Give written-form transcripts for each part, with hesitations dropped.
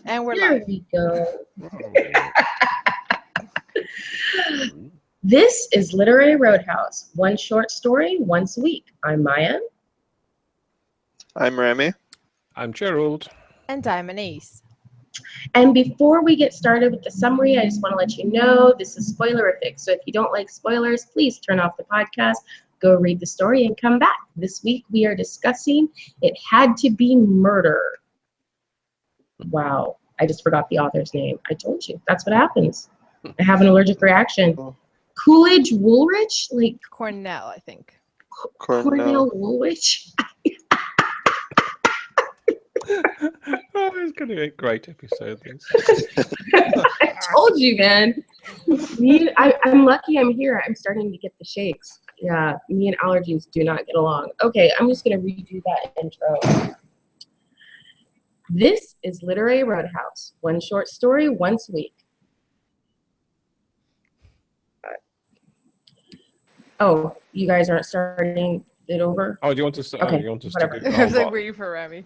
And we're There live. we go. This is Literary Roadhouse. One short story once a week. I'm Maya. I'm Remy. I'm Gerald. And Diamond Ace. And before we get started with the summary, I just want to let you know this is spoilerific. So if you don't like spoilers, please turn off the podcast, go read the story, and come back. This week we are discussing It Had to Be Murder. Wow. I just forgot the author's name. I told you. That's what happens. I have an allergic reaction. Coolidge Woolrich? Like Cornell, I think. Cornell Woolrich? Oh, it's going to be a great episode. This. I told you, man. I'm lucky I'm here. I'm starting to get the shakes. Yeah, me and allergies do not get along. Okay, I'm just going to redo that intro. This is Literary Roadhouse. One short story once a week. Oh, you guys aren't starting it over? Oh, do you want to? Okay, you want us whatever. to do? I was like what? waiting for Remy.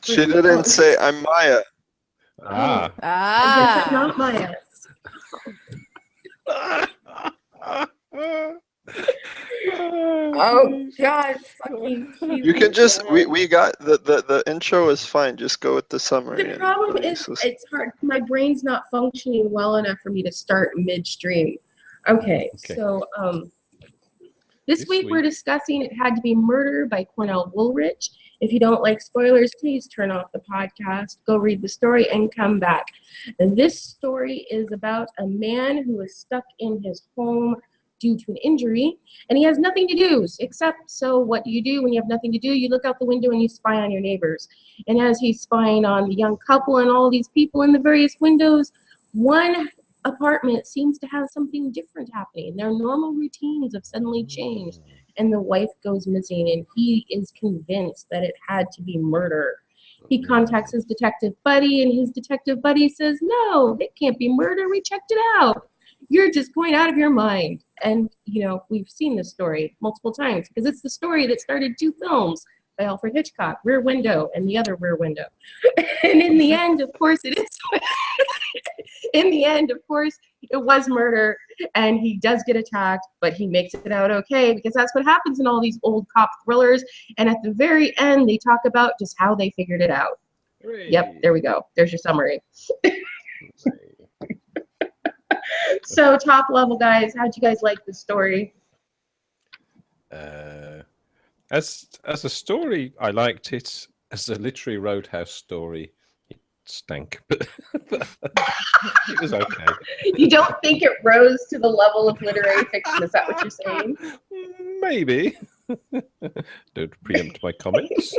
She didn't say I'm Maya. Ah. I guess I'm not Maya. Oh, God. Fucking You can just we got the intro is fine. Just go with the summary. The problem is it's hard. My brain's not functioning well enough for me to start midstream. Okay. So this week we're discussing It Had to Be Murder by Cornell Woolrich. If you don't like spoilers, please turn off the podcast, go read the story, and come back. And this story is about a man who is stuck in his home due to an injury, and he has nothing to do except, so what do you do when you have nothing to do? You look out the window and you spy on your neighbors. And as he's spying on the young couple and all these people in the various windows, one apartment seems to have something different happening. Their normal routines have suddenly changed, and the wife goes missing, and he is convinced that it had to be murder. He contacts his detective buddy, and his detective buddy says, no, it can't be murder. We checked it out. You're just going out of your mind. And, we've seen this story multiple times because it's the story that started 2 films by Alfred Hitchcock, Rear Window and The Other Rear Window. And in the end, of course, it was murder, and he does get attacked, but he makes it out okay because that's what happens in all these old cop thrillers. And at the very end, they talk about just how they figured it out. Hooray. Yep, there we go. There's your summary. So, top level, guys, how'd you guys like the story? As a story, I liked it. As a literary Roadhouse story, it stank, but it was okay. You don't think it rose to the level of literary fiction? Is that what you're saying? Maybe. Don't preempt my comments.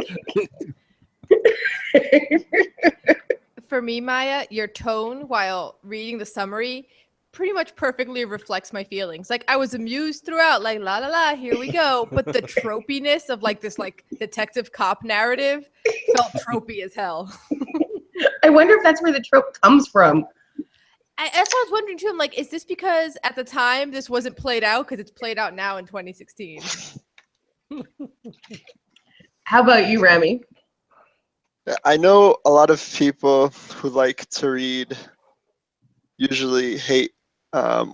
For me, Maya, your tone while reading the summary pretty much perfectly reflects my feelings. Like, I was amused throughout, like, la la la, here we go. But the tropiness of this detective cop narrative felt tropey as hell. I wonder if that's where the trope comes from. That's what I was wondering too. I'm like, is this because at the time this wasn't played out? Because it's played out now in 2016. How about you, Remy? I know a lot of people who like to read usually hate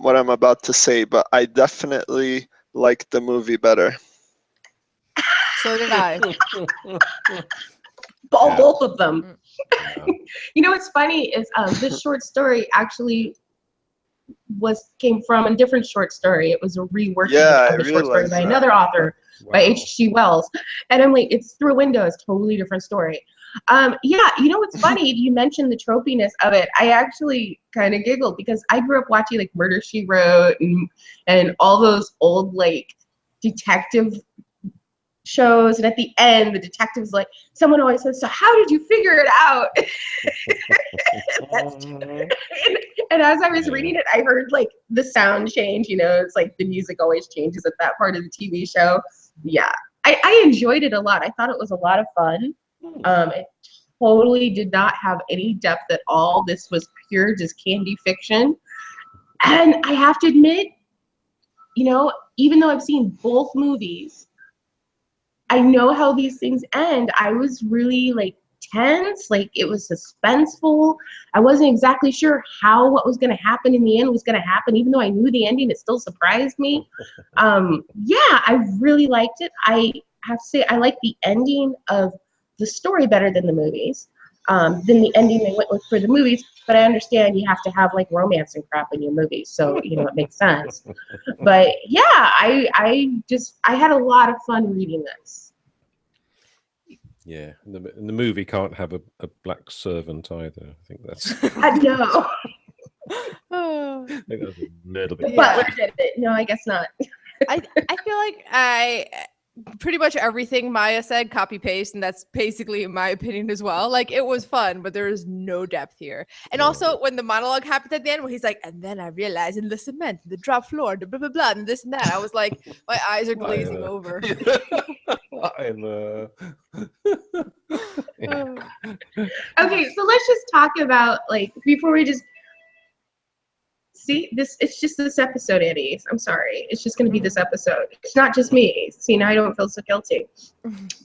what I'm about to say, but I definitely like the movie better. So did I. Both of them. What's funny is this short story actually came from a different short story. It was a reworking of the short story by another author, by H.G. Wells. And I'm like, it's Through a Window. It's a totally different story. What's funny? You mentioned the tropiness of it. I actually kind of giggled because I grew up watching Murder, She Wrote and all those old detective shows, and at the end the detective's like, someone always says, so how did you figure it out? and as I was reading it, I heard the sound change. It's the music always changes at that part of the TV show. Yeah, I enjoyed it a lot. I thought it was a lot of fun. It totally did not have any depth at all. This was pure just candy fiction. And I have to admit, even though I've seen both movies, I know how these things end. I was really tense, like it was suspenseful. I wasn't exactly sure how what was going to happen in the end was going to happen, even though I knew the ending. It still surprised me. Yeah, I really liked it. I have to say I like the ending of the story better than the movies, than the ending they went with for the movies. But I understand you have to have like romance and crap in your movies, so you know it makes sense. But yeah, I had a lot of fun reading this. Yeah, and the movie can't have a black servant either. I think that's. I know. Oh. I think that's a little bit. The butler did it. No, I guess not. I feel like I pretty much everything Maya said copy paste, and that's basically my opinion as well. Like it was fun, but there is no depth here. And also when the monologue happened at the end, where he's like, and then I realized in the cement, the drop floor, the blah blah blah, and this and that, I was like, my eyes are glazing over. Okay, so let's just talk about like before we just see this. It's just this episode, Eddie. I'm sorry. It's just going to be this episode. It's not just me. See, now I don't feel so guilty.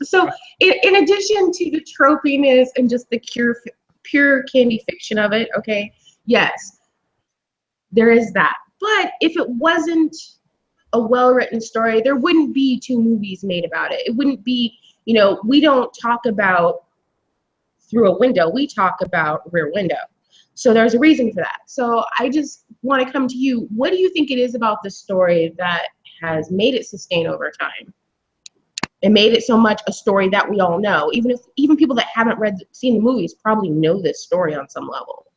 So, in addition to the tropiness and just the pure candy fiction of it, okay, yes, there is that. But if it wasn't a well-written story, there wouldn't be 2 movies made about it. It wouldn't be, you know, we don't talk about Through a Window. We talk about Rear Window. So there's a reason for that. So I just want to come to you. What do you think it is about the story that has made it sustain over time? It made it so much a story that we all know. Even people that haven't seen the movies probably know this story on some level.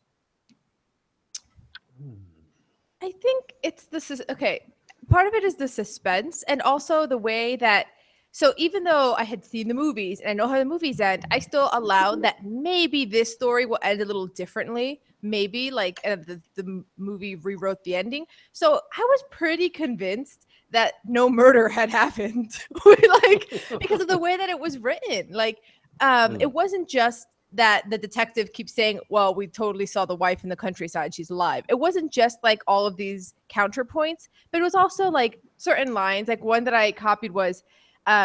I think it's okay. Part of it is the suspense, and also the way that. So even though I had seen the movies and I know how the movies end, I still allowed that maybe this story will end a little differently. Maybe like the movie rewrote the ending. So I was pretty convinced that no murder had happened, like because of the way that it was written. Like it wasn't just that the detective keeps saying, well, we totally saw the wife in the countryside, she's alive. It wasn't just like all of these counterpoints, but it was also like certain lines. Like one that I copied was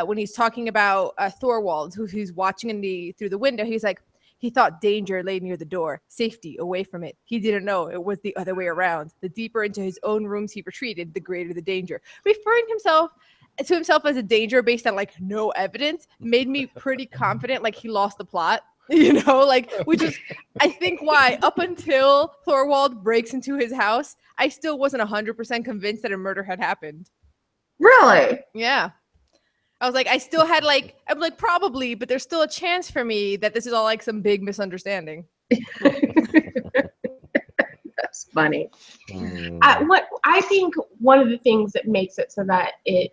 when he's talking about Thorwald, who's watching through the window. He's like, he thought danger lay near the door, safety away from it. He didn't know it was the other way around. The deeper into his own rooms he retreated, the greater the danger. Referring to himself as a danger based on like no evidence made me pretty confident like he lost the plot. You know, like, which is, I think, why up until Thorwald breaks into his house, I still wasn't 100% convinced that a murder had happened. Really? Yeah. I was like, I'm like, probably, but there's still a chance for me that this is all like some big misunderstanding. That's funny. What I think one of the things that makes it so that it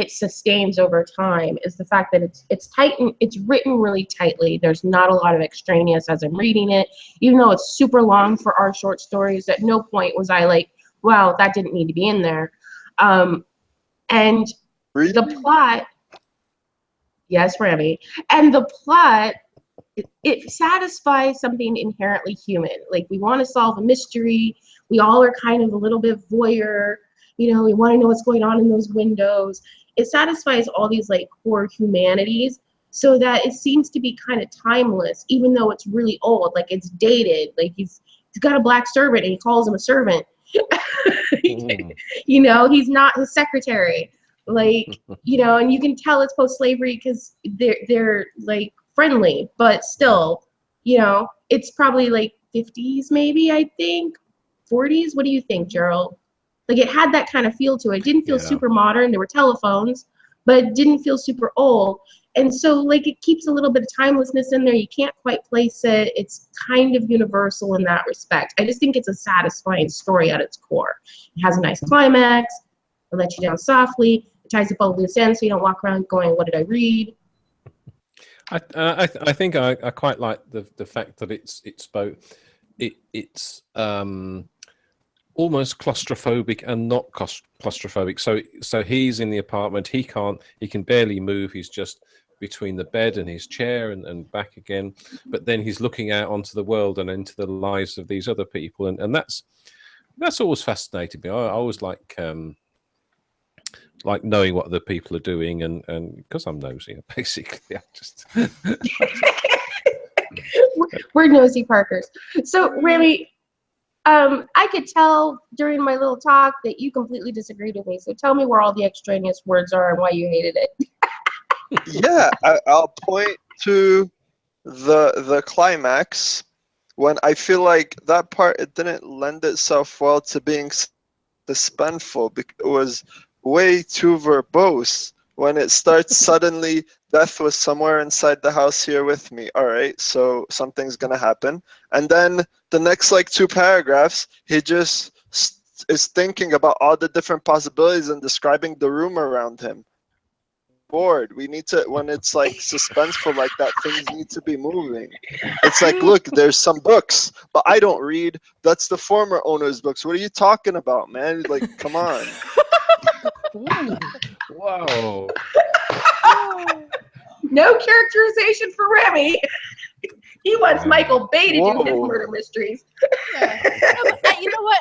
sustains over time is the fact that it's tight and it's written really tightly. There's not a lot of extraneous as I'm reading it, even though it's super long for our short stories. At no point was I like, wow, that didn't need to be in there. And the plot, yes, Remy, and the plot, it satisfies something inherently human. Like we want to solve a mystery. We all are kind of a little bit voyeur. You know, we want to know what's going on in those windows. It satisfies all these like core humanities so that it seems to be kind of timeless, even though it's really old. Like it's dated. Like he's got a black servant and he calls him a servant. You know, he's not his secretary. Like, you know, and you can tell it's post-slavery because they're like friendly, but still, you know, it's probably like 50s maybe, I think. 40s. What do you think, Gerald? Like it had that kind of feel to it. It didn't feel super modern. There were telephones, but it didn't feel super old. And so like it keeps a little bit of timelessness in there. You can't quite place it. It's kind of universal in that respect. I just think it's a satisfying story at its core. It has a nice climax. It lets you down softly. It ties up all the loose ends so you don't walk around going, what did I read? I think I quite like the fact that it's both it's almost claustrophobic and not claustrophobic. So he's in the apartment. He can barely move. He's just between the bed and his chair and back again. But then he's looking out onto the world and into the lives of these other people, and that's always fascinated me. I always like knowing what other people are doing, and because I'm nosy, basically, I just We're nosy Parkers. So, Remy, I could tell during my little talk that you completely disagreed with me. So tell me where all the extraneous words are and why you hated it. Yeah, I'll point to the climax when I feel like that part, it didn't lend itself well to being suspenseful because it was way too verbose. When it starts suddenly, Death was somewhere inside the house here with me. All right, so something's gonna happen. And then the next like 2 paragraphs, he just is thinking about all the different possibilities and describing the room around him. Bored. We need to, when it's like suspenseful like that, things need to be moving. It's like, look, there's some books, but I don't read. That's the former owner's books. What are you talking about, man? Like, come on. Wow. No characterization for Remy. He wants Michael Bay to do his Whoa. murder mysteries. Yeah. You know what?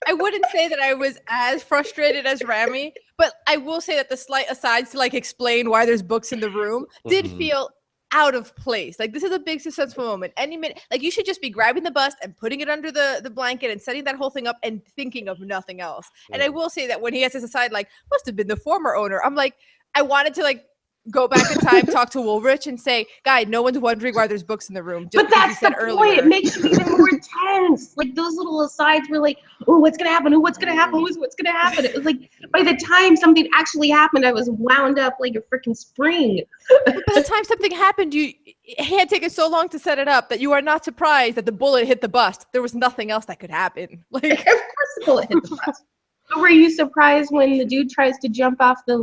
I wouldn't say that I was as frustrated as Rami, but I will say that the slight asides to like explain why there's books in the room did feel out of place. Like this is a big suspenseful moment. Any minute, like you should just be grabbing the bust and putting it under the blanket and setting that whole thing up and thinking of nothing else. And I will say that when he has this aside, like must have been the former owner. I'm like, I wanted to like go back in time, talk to Woolrich, and say, "Guy, no one's wondering why there's books in the room." But that's the point. It makes you even more tense. Like those little asides were like, "Oh, what's gonna happen? Oh, what's gonna happen? What's gonna happen?" It was like by the time something actually happened, I was wound up like a freaking spring. But by the time something happened, it had taken so long to set it up that you are not surprised that the bullet hit the bust. There was nothing else that could happen. Like, of course, the bullet hit the bust. But were you surprised when the dude tries to jump off the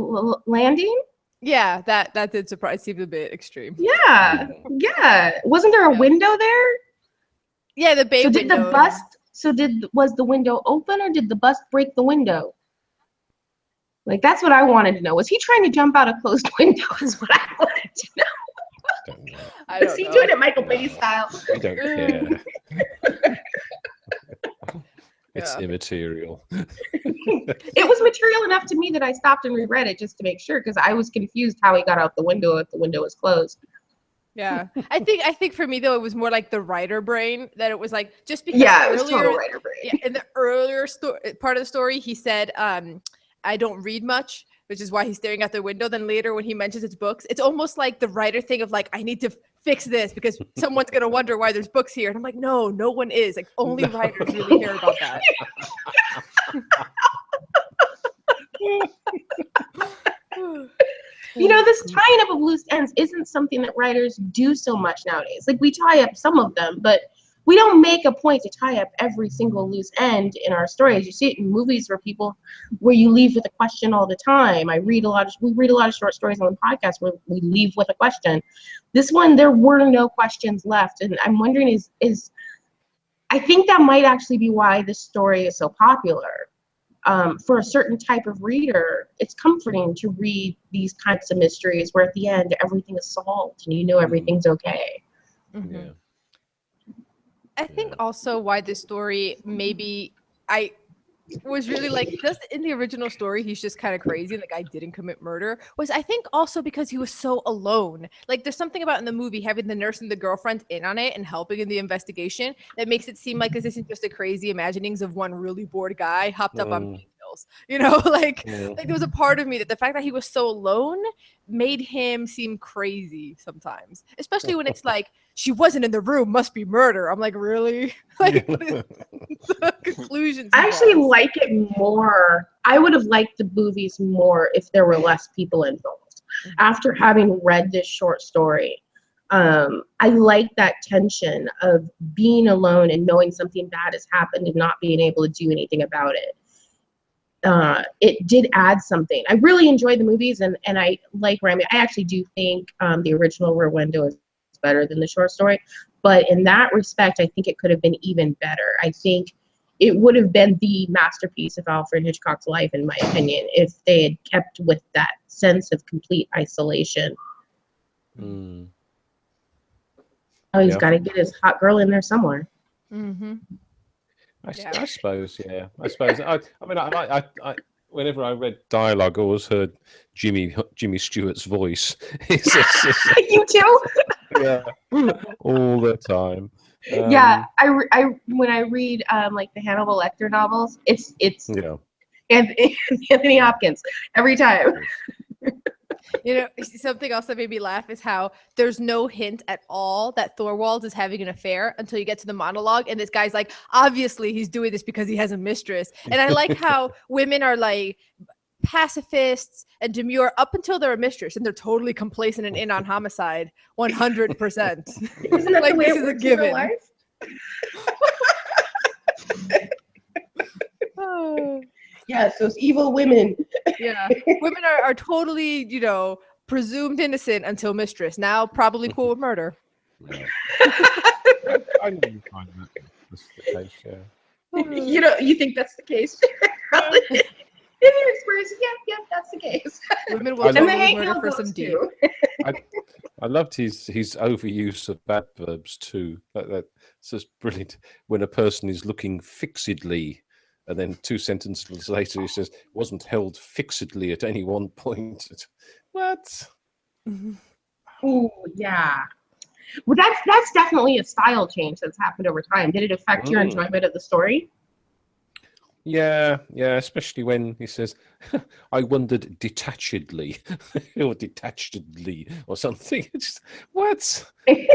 landing? Yeah, that did surprise, seemed a bit extreme. Yeah. Wasn't there a window there? Yeah, the bay window. Did the bust? Was the window open or did the bust break the window? Like that's what I wanted to know. Was he trying to jump out a closed window? Is what I wanted to know. Was he doing it Michael Bay style? I don't care. It's immaterial. It was material enough to me that I stopped and reread it just to make sure because I was confused how he got out the window if the window was closed. Yeah, I think for me though it was more like the writer brain that it was like just because it was total writer brain. Yeah, in the earlier part of the story he said I don't read much, which is why he's staring out the window. Then later when he mentions his books, it's almost like the writer thing of like I need to fix this because someone's gonna wonder why there's books here. And I'm like, no one is. Like only writers really care about that. You know, this tying up of loose ends isn't something that writers do so much nowadays. Like we tie up some of them, but we don't make a point to tie up every single loose end in our stories. You see it in movies where you leave with a question all the time. We read a lot of short stories on the podcast where we leave with a question. This one, there were no questions left. And I'm wondering I think that might actually be why this story is so popular. For a certain type of reader, it's comforting to read these kinds of mysteries where at the end everything is solved and you know everything's okay. Mm-hmm. Yeah. I think also why this story maybe I was really like just in the original story he's just kind of crazy and the guy didn't commit murder was I think also because he was so alone. Like there's something about in the movie having the nurse and the girlfriend in on it and helping in the investigation that makes it seem like this isn't just a crazy imaginings of one really bored guy hopped up on pills. You know, like there was a part of me that the fact that he was so alone made him seem crazy sometimes, especially when it's like she wasn't in the room, must be murder. I'm like, really? Like the conclusions. I actually like it more. I would have liked the movies more if there were less people involved. After having read this short story, I like that tension of being alone and knowing something bad has happened and not being able to do anything about it. It did add something. I really enjoyed the movies, and I like Rami. I actually do think the original Rear Window is better than the short story, but in that respect, I think it could have been even better. I think it would have been the masterpiece of Alfred Hitchcock's life, in my opinion, if they had kept with that sense of complete isolation. Oh, he's got to get his hot girl in there somewhere. Mm-hmm. I suppose, yeah. I suppose. I mean, I whenever I read dialogue, I always heard Jimmy Stewart's voice. You too? Yeah, all the time. Yeah, when I read like the Hannibal Lecter novels, it's Yeah. Anthony Hopkins every time. You know, something else that made me laugh is how there's no hint at all that Thorwald is having an affair until you get to the monologue, and this guy's like, obviously he's doing this because he has a mistress. And I like how women are like pacifists and demure up until they're a mistress, and they're totally complacent and in on homicide 100%. Isn't that Like, the way this it is a works in real given. life? Yes, those evil women. Yeah, women are totally, you know, presumed innocent until mistress. Now probably cool with murder. Yeah. I know you find that's the case, yeah. You know, you think that's the case? In your experience, yeah, that's the case. Women will I And the totally murder hangnail for goes some D. too. I loved his overuse of adverbs too. That's just brilliant. When a person is looking fixedly, and then 2 sentences later he says, "wasn't held fixedly at any one point." What? Ooh, yeah. Well, that's definitely a style change that's happened over time. Did it affect your enjoyment of the story? Yeah, especially when he says, "I wondered detachedly," or detachedly, or something. It's just, what? Is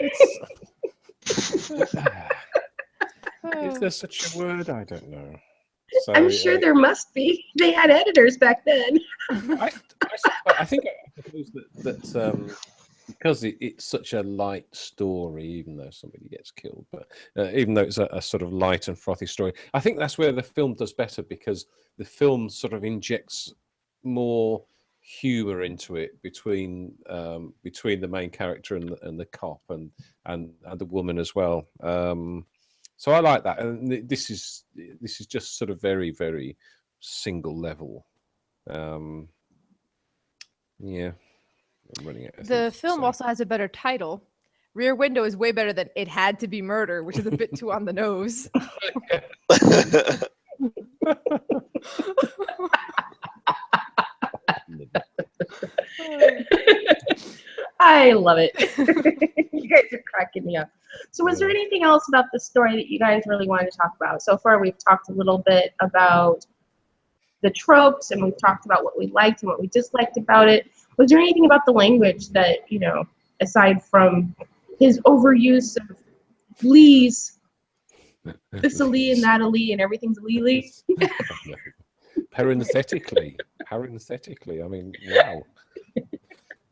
there such a word? I don't know. So, I'm sure there must be. They had editors back then. I think that because it's such a light story, even though somebody gets killed, but even though it's a sort of light and frothy story, I think that's where the film does better, because the film sort of injects more humor into it between the main character and the cop and the woman as well. So I like that, and this is just sort of very, very single level. Yeah. I'm running out of The things to film say. also has a better title. Rear Window is way better than It Had to Be Murder, which is a bit too on the nose. I love it. You guys are cracking me up. So was there anything else about the story that you guys really wanted to talk about? So far we've talked a little bit about the tropes, and we've talked about what we liked and what we disliked about it. Was there anything about the language that, you know, aside from his overuse of Lee's, this a Lee and that a Lee and everything's a Lee? Parenthetically. I mean, wow.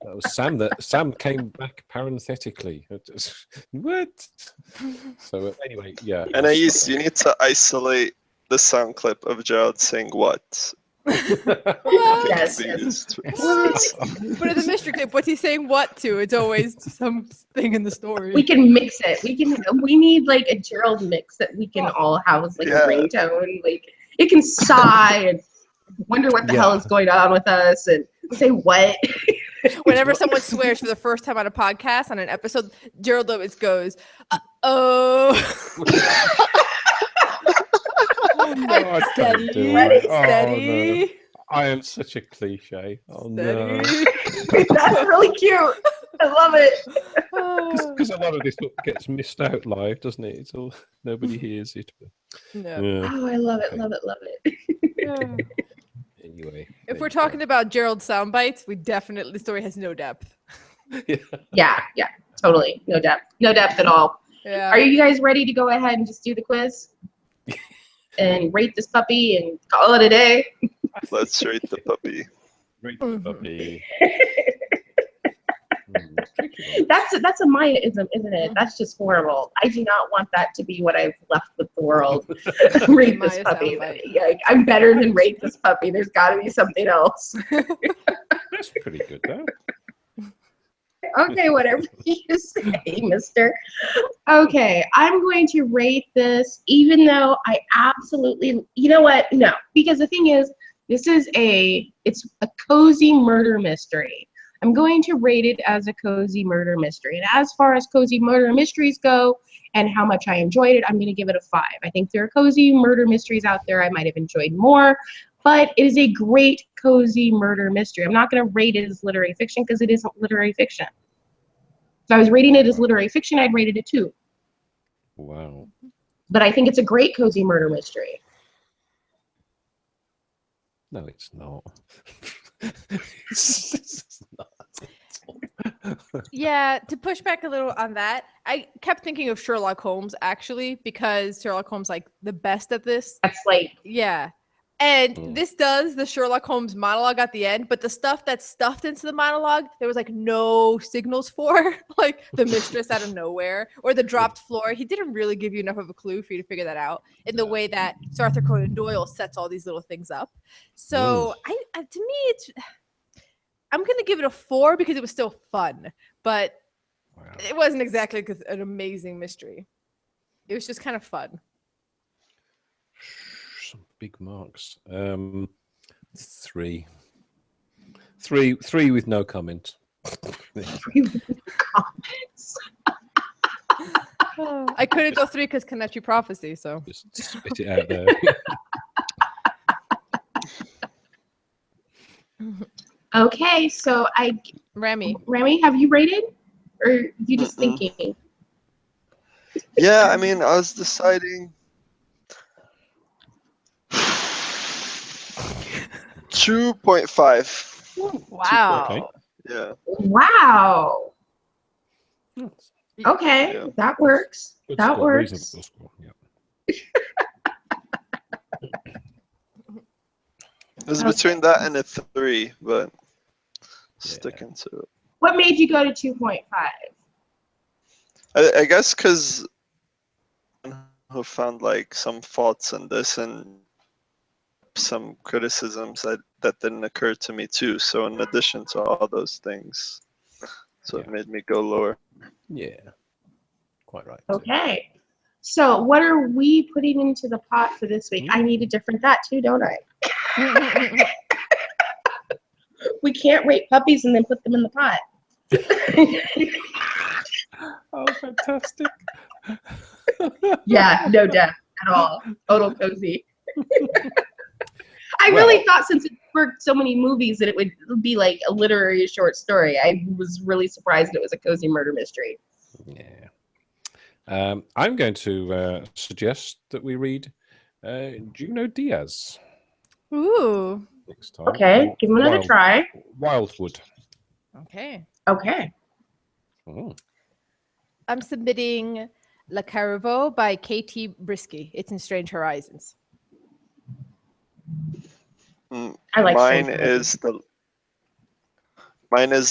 That was Sam. Sam came back parenthetically. What? So anyway, yeah. And you need to isolate the sound clip of Gerald saying "what." Yes. But in the mystery clip, what's he saying what to? It's always something in the story. We can mix it. We need like a Gerald mix that we can all house like a ringtone. Like it can sigh and wonder what the hell is going on with us and say what. Whenever someone swears for the first time on a podcast, on an episode, Gerald always goes, "Oh." No, Steady. No. I am such a cliche. Oh no. That's really cute. I love it. Because a lot of this gets missed out live, doesn't it? It's all, nobody hears it. No. Yeah. Oh, I love it, Okay. love it. Anyway. If we're talking about Gerald's sound bites, the story has no depth. Yeah, totally. No depth at all. Yeah. Are you guys ready to go ahead and just do the quiz? And rate this puppy and call it a day? Let's rate the puppy. Rate the puppy. That's a Maya-ism, isn't it? That's just horrible. I do not want that to be what I've left with the world. Rate this puppy. Like, I'm better than rate this puppy. There's got to be something else. That's pretty good, though. Okay, whatever you say, mister. Okay, I'm going to rate this, even though I absolutely, you know what? No, because the thing is, it's a cozy murder mystery. I'm going to rate it as a cozy murder mystery. And as far as cozy murder mysteries go and how much I enjoyed it, I'm going to give it a 5. I think there are cozy murder mysteries out there I might have enjoyed more, but it is a great cozy murder mystery. I'm not going to rate it as literary fiction because it isn't literary fiction. If I was rating it as literary fiction, I'd rate it a 2. Wow. But I think it's a great cozy murder mystery. No, it's not. It's not. Yeah, to push back a little on that, I kept thinking of Sherlock Holmes actually, because Sherlock Holmes like the best at this. That's like, Yeah. And this does the Sherlock Holmes monologue at the end, but the stuff that's stuffed into the monologue, there was like no signals for, like the mistress out of nowhere or the dropped floor. He didn't really give you enough of a clue for you to figure that out in the way that Sir Arthur Conan Doyle sets all these little things up. So I to me, I'm gonna give it a 4 because it was still fun, but it wasn't exactly an amazing mystery. It was just kind of fun. Some big marks. 3. 3 with no comment. I couldn't go 3 because Kenichi Prophecy, so Just spit it out there. okay, so Remy, have you rated? Or are you just thinking? Yeah, I mean, I was deciding 2.5. wow. Okay. Yeah. Wow. Okay, Yeah. that works. Good That score, works. reasonable score. Yeah. It was between that and a 3, but sticking to it. What made you go to 2.5? I guess because who found like some faults in this and some criticisms that didn't occur to me too. So in addition to all those things, so it made me go lower. Yeah. Quite right. Okay. So what are we putting into the pot for this week? I need a different that too, don't I? We can't rate puppies and then put them in the pot. Oh, fantastic. Yeah, no death at all. Total cozy. I really thought since it worked so many movies that it would be like a literary short story. I was really surprised it was a cozy murder mystery. Yeah. I'm going to suggest that we read Juno Diaz Ooh. next time. Okay, give them another try. Wildwood. Okay. Okay. Oh. I'm submitting La Caraveau by K.T. Brisky. It's in Strange Horizons. I like Mine is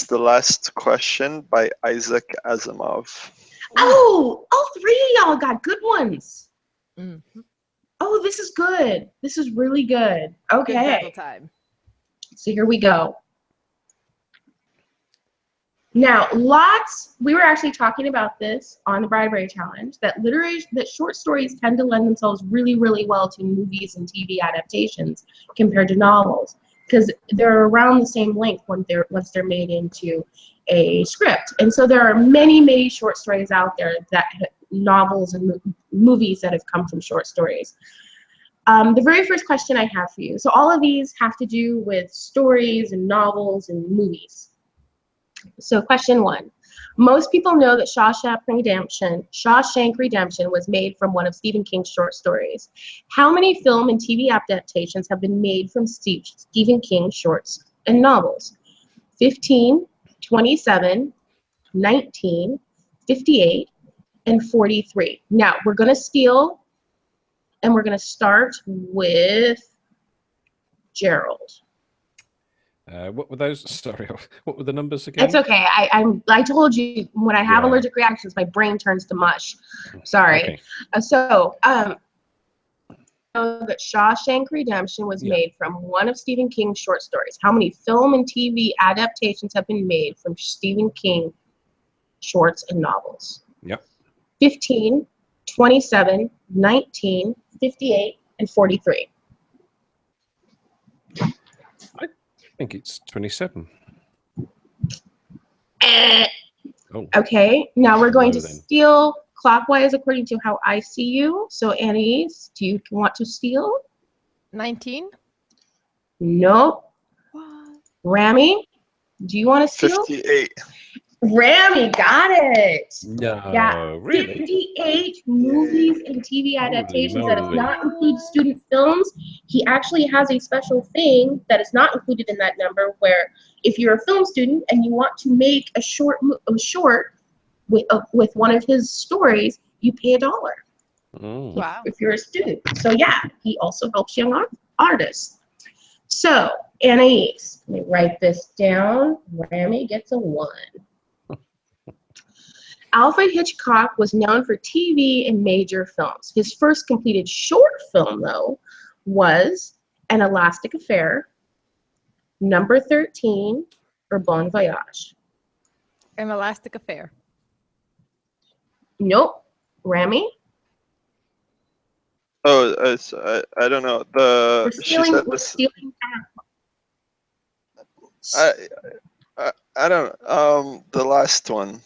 the Last Question by Isaac Asimov. Oh, all 3 of y'all got good ones. Mm-hmm. Oh, this is good. This is really good. Good battle Okay. time. So here we go. Now, we were actually talking about this on the Bribery Challenge, that short stories tend to lend themselves really, really well to movies and TV adaptations compared to novels, because they're around the same length once they're made into a script. And so there are many, many short stories out there, novels and movies that have come from short stories. The very first question I have for you, so all of these have to do with stories and novels and movies. So question 1. Most people know that Shawshank Redemption was made from one of Stephen King's short stories. How many film and TV adaptations have been made from Stephen King's shorts and novels? 15, 27, 19, 58, and 43. Now, we're going to steal, and we're going to start with Gerald. What were those? Sorry, what were the numbers again? It's okay. I told you when I have allergic reactions, my brain turns to mush. Sorry. Okay. That Shawshank Redemption was made from one of Stephen King's short stories. How many film and TV adaptations have been made from Stephen King shorts and novels? Yep. 15, 27, 19, 58, and 43. I think it's 27. Oh. Okay, now we're going to then. steal clockwise according to how I see you. So Annie, do you want to steal? 19? Nope. What? Rami, do you want to steal? 58. Rami got it. No, Yeah, really? 58 movies and TV adaptations that does moly. not include student films. He actually has a special thing that is not included in that number where if you're a film student and you want to make a short with one of his stories, you pay $1. Mm. Wow. If you're a student. So yeah, he also helps young artists. So Anais, let me write this down. Rami gets a 1. Alfred Hitchcock was known for TV and major films. His first completed short film, though, was An Elastic Affair, Number 13, or Bon Voyage. An Elastic Affair. Nope. Rami? Oh, I don't know. We're stealing I don't. The last one.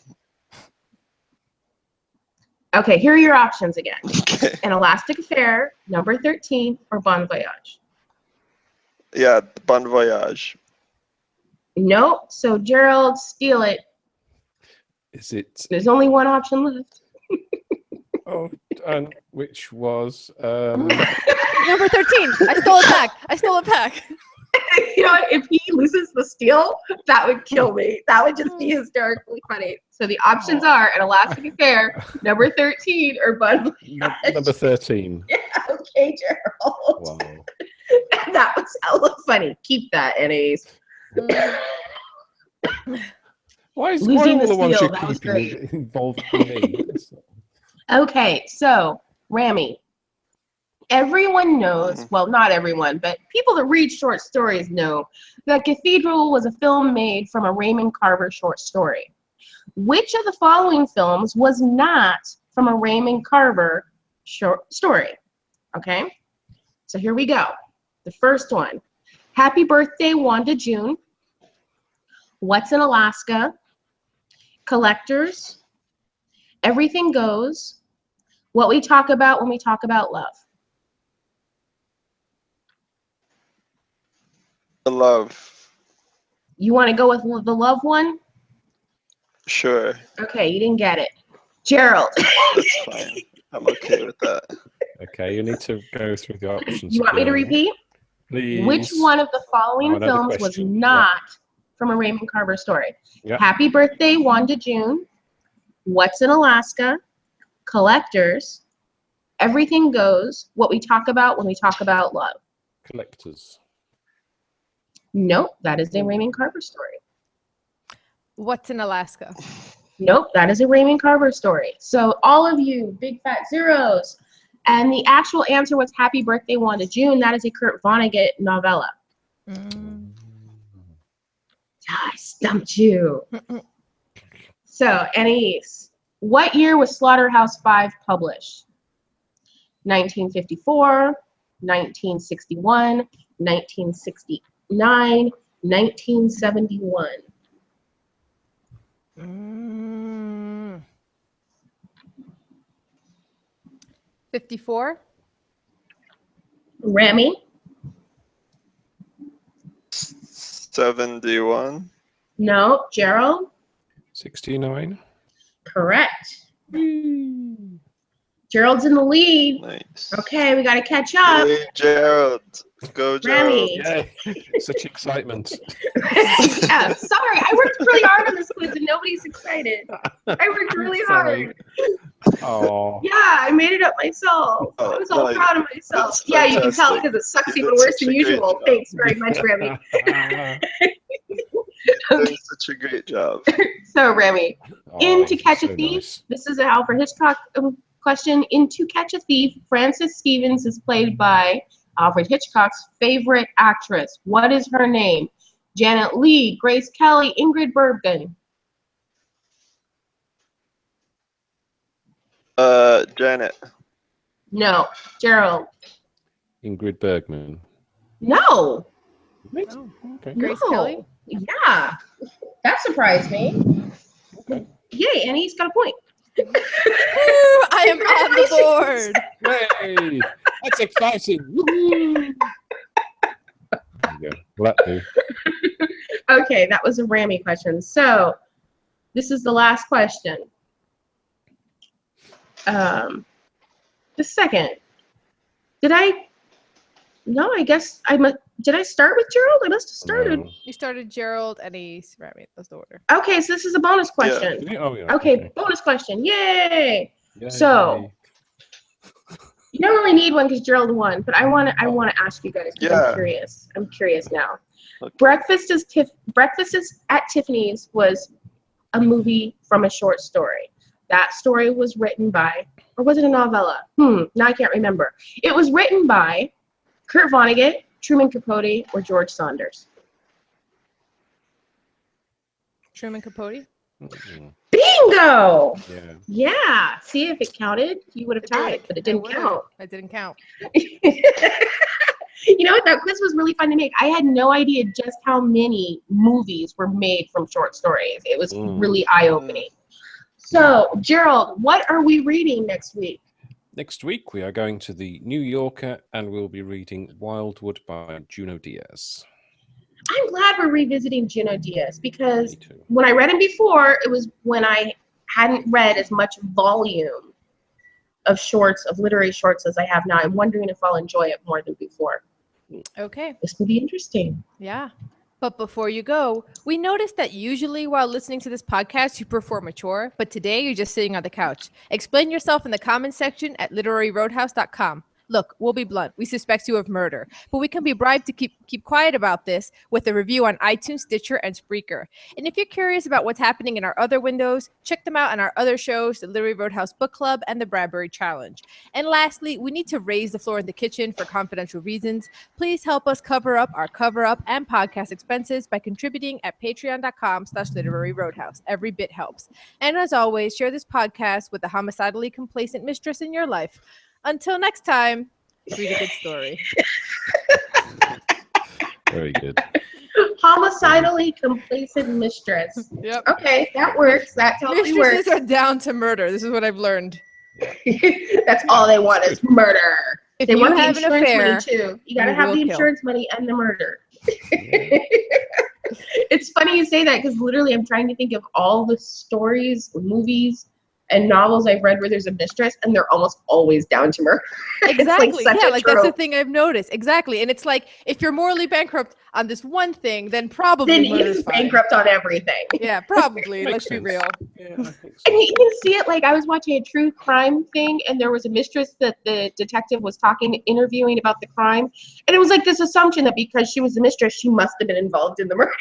Okay, here are your options again. Okay. An Elastic Affair, Number 13, or Bon Voyage. Yeah, Bon Voyage. Nope. So Gerald, steal it. Is it? There's only one option left. Oh, and which was Number 13. I stole it back. I stole it back. You know what? If he loses the steal, that would kill me. That would just be hysterically funny. So the options are An Elastic Affair, Number 13, or Bon Voyage. number 13. Yeah, okay, Gerald. Wow. That was hella funny. Keep that, NAs. Why is Losing why all the the ones steal, you're that was keeping involved in me? Okay, so Rami. Everyone knows, well, not everyone, but people that read short stories know that Cathedral was a film made from a Raymond Carver short story. Which of the following films was not from a Raymond Carver short story? Okay, so here we go. The first one, Happy Birthday, Wanda June, What's in Alaska, Collectors, Everything Goes, What We Talk About When We Talk About Love. The love. You want to go with the love one? Sure. Okay, you didn't get it. Gerald. That's fine. I'm okay with that. Okay, you need to go through the options. You want me to again. repeat? Please. Which one of the following Oh, another films was question. not from a Raymond Carver story? Yep. Happy Birthday, Wanda June, What's in Alaska, Collectors, Everything Goes, What We Talk About When We Talk About Love. Collectors. Nope, that is a Raymond Carver story. What's in Alaska? Nope, that is a Raymond Carver story. So all of you, big fat zeros. And the actual answer was Happy Birthday, Wanda June. That is a Kurt Vonnegut novella. I stumped you. So, Anais, what year was Slaughterhouse-Five published? 1954, 1961, 1969, 1971. 54. Rami? 71. No. Gerald? 69. Correct. Gerald's in the lead. Nice. Okay, we got to catch up. Hey, Gerald. Go, Gerald. Rami. Yay. Such excitement. Yeah, sorry, I worked really hard on this quiz and nobody's excited. I worked really hard. Oh. Yeah, I made it up myself. I was all proud of myself. that's Yeah, you can tell fantastic. because it sucks You even did worse such than a great usual. job. Thanks very much, Rami. You're doing such a great job. So, Rami, in To Catch a so Thief, nice. this is an Alfred Hitchcock question. In To Catch a Thief, Frances Stevens is played by Alfred Hitchcock's favorite actress. What is her name? Janet Leigh, Grace Kelly, Ingrid Bergman. Janet. No. Gerald. Ingrid Bergman. No. Oh. Okay. Grace No. Kelly? Yeah. That surprised me. Okay. Yay, Annie's got a point. Woo, I am on the board. Hey, that's exciting. Woo-hoo. There you go. Well, that do. Okay, that was a Rami question. So this is the last question. Just a second. I guess did I start with Gerald? I must have started. No. You started Gerald and Remy. That's the order. Okay, so this is a bonus question. Yeah. Oh, yeah. Okay, bonus question. Yay! Yay. So, you don't really need one because Gerald won, but I want to ask you guys because I'm curious. I'm curious now. Okay. Breakfast at Tiffany's was a movie from a short story. That story was written by, or was it a novella? Now I can't remember. It was written by Kurt Vonnegut, Truman Capote, or George Saunders. Truman Capote. Mm-hmm. Bingo! Yeah. Yeah. See, if it counted, you would have tied, but it didn't count. It didn't count. You know what? That quiz was really fun to make. I had no idea just how many movies were made from short stories. It was really eye-opening. So, Gerald, what are we reading next week? Next week, we are going to the New Yorker and we'll be reading Wildwood by Junot Diaz. I'm glad we're revisiting Junot Diaz because when I read him before, it was when I hadn't read as much volume of literary shorts as I have now. I'm wondering if I'll enjoy it more than before. Okay. This will be interesting. Yeah. But before you go, we noticed that usually while listening to this podcast, you perform mature, but today you're just sitting on the couch. Explain yourself in the comments section at literaryroadhouse.com. Look, we'll be blunt. We suspect you of murder, but we can be bribed to keep quiet about this with a review on iTunes, Stitcher, and Spreaker. And if you're curious about what's happening in our other windows, check them out on our other shows, the Literary Roadhouse Book Club and the Bribery Challenge. And lastly, we need to raise the floor in the kitchen for confidential reasons. Please help us cover up our cover-up and podcast expenses by contributing at patreon.com/literaryroadhouse. Every bit helps. And as always, share this podcast with the homicidally complacent mistress in your life. Until next time, read a good story. Very good. Homicidally complacent mistress. Yep. Okay, that works. That totally works. Mistresses are down to murder. This is what I've learned. That's all they want is murder. If They you want the have an insurance affair, money too. You gotta you have will the kill. insurance money and the murder. It's funny you say that because literally I'm trying to think of all the stories, movies, and novels I've read where there's a mistress, and they're almost always down to murder. Exactly. It's Yeah, like that's the thing I've noticed. Exactly. And it's like if you're morally bankrupt on this one thing, then probably murder's he's fine. bankrupt on everything. Yeah, probably. Makes Let's be sense. real. Yeah, I think so. And you can see it, like I was watching a true crime thing, and there was a mistress that the detective was interviewing about the crime, and it was like this assumption that because she was the mistress, she must have been involved in the murder.